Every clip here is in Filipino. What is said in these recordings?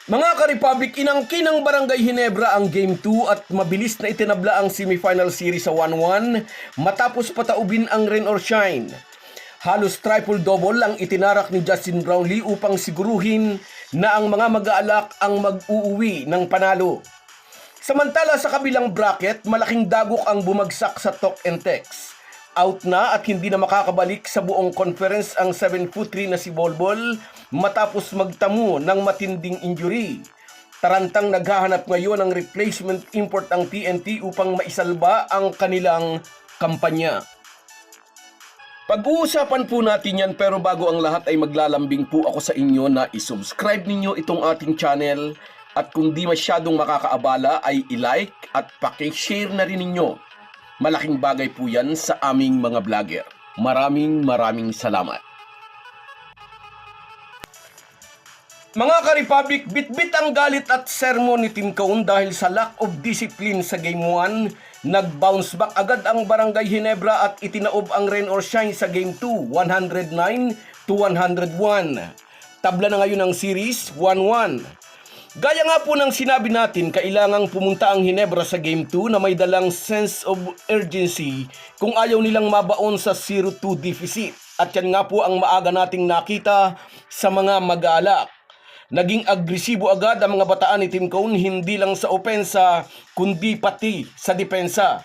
Mga ka-Republic, inangkin ng Barangay Ginebra ang Game 2 at mabilis na itinabla ang semifinal series sa 1-1 matapos pataubin ang rain or shine. Halos triple-double ang itinarak ni Justin Brownlee upang siguruhin na ang mga mag-aalak ang mag-uuwi ng panalo. Samantala sa kabilang bracket, malaking dagok ang bumagsak sa Tok and Tex. Out na at hindi na makakabalik sa buong conference ang 7'3" na si Bolbol matapos magtamo ng matinding injury. Tarantang naghahanap ngayon ng replacement import ang TNT upang maisalba ang kanilang kampanya. Pag-uusapan po natin yan, pero bago ang lahat ay maglalambing po ako sa inyo na isubscribe ninyo itong ating channel at kung di masyadong makakaabala ay i-like at paki-share na rin ninyo. Malaking bagay po yan sa aming mga vlogger. Maraming salamat. Mga ka-Republic, bitbit ang galit at sermon ni Tim Cone dahil sa lack of discipline sa Game 1. Nag-bounce back agad ang Barangay Ginebra at itinaob ang rain or shine sa Game 2, 109-101. Tabla na ngayon ang series, 1-1. Gaya nga po ng sinabi natin, kailangang pumunta ang Ginebra sa Game 2 na may dalang sense of urgency kung ayaw nilang mabaon sa 0-2 deficit. At yan nga po ang maaga nating nakita sa mga mag-aalak. Naging agresibo agad ang mga bataan ni Tim Cone, hindi lang sa opensa kundi pati sa depensa.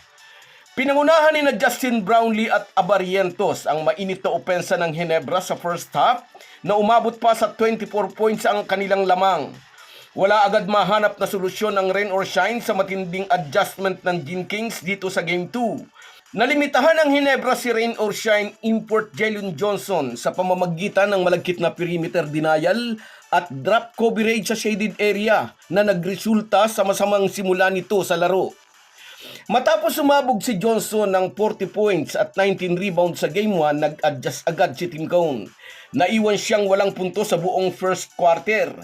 Pinangunahan ni na Justin Brownlee at Abarientos ang mainit na opensa ng Ginebra sa first half na umabot pa sa 24 points ang kanilang lamang. Wala agad mahanap na solusyon ng rain or shine sa matinding adjustment ng Gene Kings dito sa Game 2. Nalimitahan ng Ginebra si rain or shine import Jalen Johnson sa pamamagitan ng malagkit na perimeter denial at drop coverage sa shaded area na nagresulta sa masamang simula nito sa laro. Matapos sumabog si Johnson ng 40 points at 19 rebounds sa Game 1, nag-adjust agad si Tim Cone. Naiwan siyang walang punto sa buong first quarter.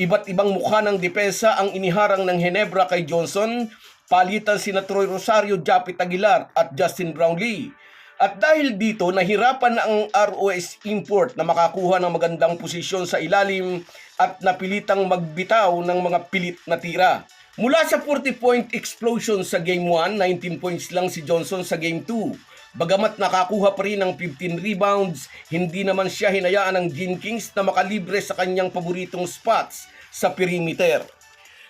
Iba't ibang mukha ng depensa ang iniharang ng Ginebra kay Johnson, palitan sina Troy Rosario, Japit Aguilar at Justin Brownlee. At dahil dito, nahirapan na ang ROS import na makakuha ng magandang posisyon sa ilalim at napilitang magbitaw ng mga pilit na tira. Mula sa 40-point explosion sa Game 1, 19 points lang si Johnson sa Game 2. Bagamat nakakuha pa rin ng 15 rebounds, hindi naman siya hinayaan ng Gene Kings na makalibre sa kanyang paboritong spots sa perimeter.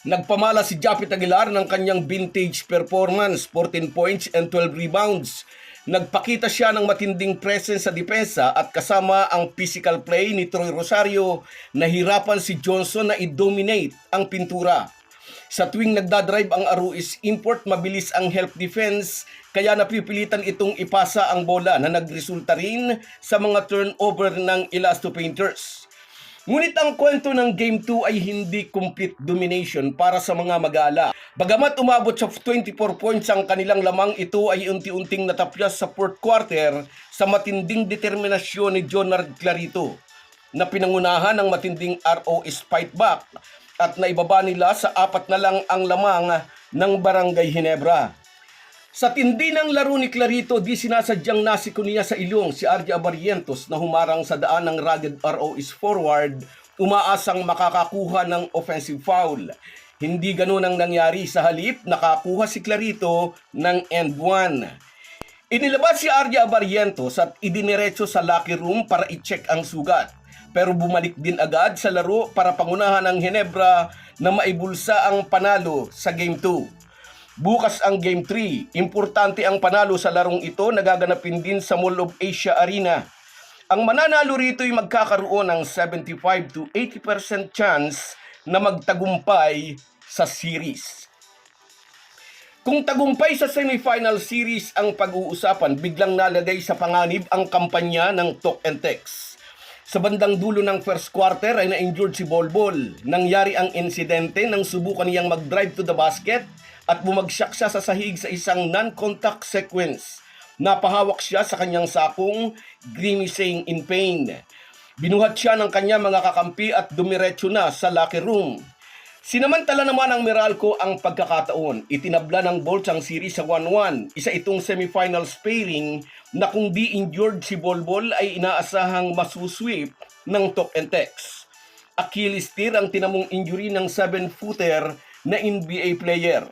Nagpamala si Japit Aguilar ng kanyang vintage performance, 14 points and 12 rebounds. Nagpakita siya ng matinding presence sa depensa at kasama ang physical play ni Troy Rosario, nahirapan si Johnson na i-dominate ang pintura. Sa tuwing nagdadrive ang ROS import, mabilis ang help defense, kaya napipilitan itong ipasa ang bola na nagresulta rin sa mga turnover ng Elasto Painters. Ngunit ang kwento ng Game 2 ay hindi complete domination para sa mga mag-aala. Bagamat umabot sa 24 points ang kanilang lamang, ito ay unti-unting natapyas sa fourth quarter sa matinding determinasyon ni Jonard Clarito na pinangunahan ng matinding ROS fight back at naibaba nila sa 4 na lang ang lamang ng Barangay Ginebra. Sa tindi ng laro ni Clarito, di sinasadyang nasiko niya sa ilong si RJ Abarientos na humarang sa daan ng rugged ROS forward, umaasang makakakuha ng offensive foul. Hindi ganun ang nangyari, sa halip nakakuha si Clarito ng end 1. Inilabas si RJ Abarientos at idiniretso sa locker room para i-check ang sugat. Pero bumalik din agad sa laro para pangunahan ng Ginebra na maibulsa ang panalo sa Game 2. Bukas ang Game 3. Importante ang panalo sa larong ito na gaganapin din sa Mall of Asia Arena. Ang mananalo rito ay magkakaroon ng 75 to 80% chance na magtagumpay sa series. Kung tagumpay sa semifinal series ang pag-uusapan, biglang nalagay sa panganib ang kampanya ng Tok and Tex. Sa bandang dulo ng first quarter ay na-injured si Bolbol. Nangyari ang insidente nang subukan niyang mag-drive to the basket at bumagsak siya sa sahig sa isang non-contact sequence. Napahawak siya sa kanyang sakong, grimacing in pain. Binuhat siya ng kanyang mga kakampi at dumiretso na sa locker room. Sinamantala naman ng Meralco ang pagkakataon. Itinabla ng Bolts ang series sa 1-1. Isa itong semifinals pairing na kung di injured si Bolbol ay inaasahang masusweep ng Tok and Tex. Achilles tear ang tinamong injury ng 7-footer na NBA player.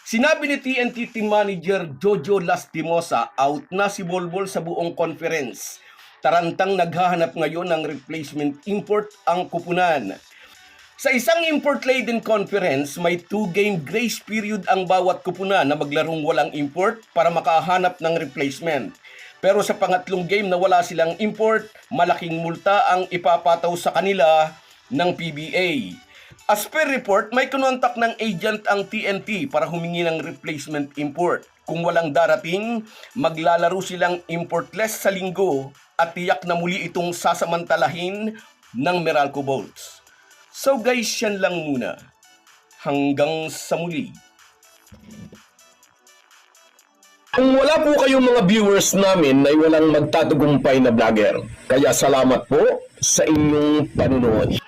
Sinabi ni TNT team manager Jojo Lastimosa out na si Bolbol sa buong conference. Tarantang naghahanap ngayon ng replacement import ang kupunan. Sa isang import-laden conference, may 2-game grace period ang bawat kupunan na maglarong walang import para makahanap ng replacement. Pero sa pangatlong game na wala silang import, malaking multa ang ipapataw sa kanila ng PBA. As per report, may kinontak ng agent ang TNT para humingi ng replacement import. Kung walang darating, maglalaro silang importless sa linggo at tiyak na muli itong sasamantalahin ng Meralco Bolts. So guys, yan lang muna. Hanggang sa muli. Kung wala po kayong mga viewers namin ay walang magtatagumpay na vlogger. Kaya salamat po sa inyong panunood.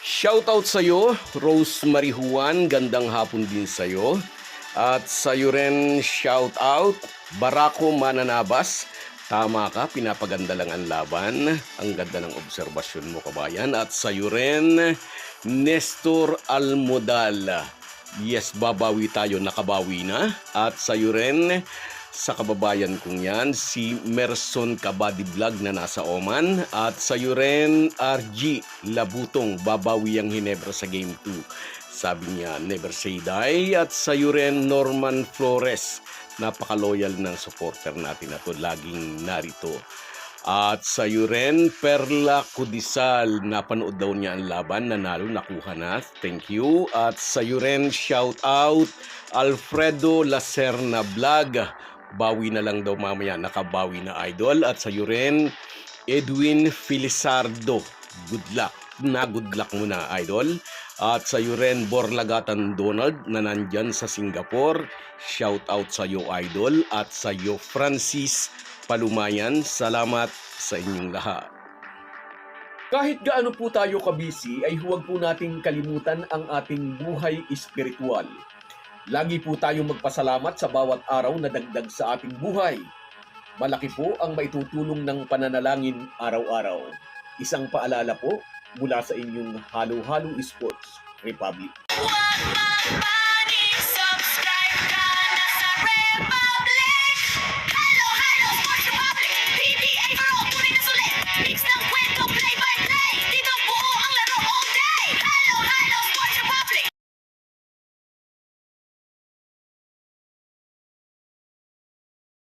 Shoutout sa iyo, Rosemary Juan, gandang hapon din sa iyo. At sa iyo rin, shoutout, Barako Mananabas. Tama ka, pinapaganda lang ang laban. Ang ganda ng obserbasyon mo, kabayan. At sa iyo rin, Nestor Almodal. Yes, babawi tayo, nakabawi na. At sa iyo rin, sa kababayan kong yan, si Merson Kabady Vlog na nasa Oman. At sa iyo rin, RG Labutong, babawi ang Hinebra sa Game 2. Sabi niya, never say die. At sa iyo rin, Norman Flores, napaka-loyal ng supporter natin na to, laging narito. At sa iyo rin, Perla Kudisal, napanood daw niya ang laban, nanalo, nakuha na. Thank you. At sa iyo rin, shout out, Alfredo Lacerna Vlog. Bawi na lang daw mamaya, nakabawi na idol. At sa iyo rin, Edwin Filisardo. Good luck. Good luck muna idol. At sa iyo rin, Borlagatan Donald na nandyan sa Singapore. Shout out sa iyo idol. At sa iyo Francis Palumayan, salamat sa inyong lahat. Kahit gaano po tayo kabisi, ay huwag po nating kalimutan ang ating buhay espiritual. Lagi po tayong magpasalamat sa bawat araw na dagdag sa ating buhay. Malaki po ang maitutulong ng pananalangin araw-araw. Isang paalala po mula sa inyong Halo Halo Sports Republic.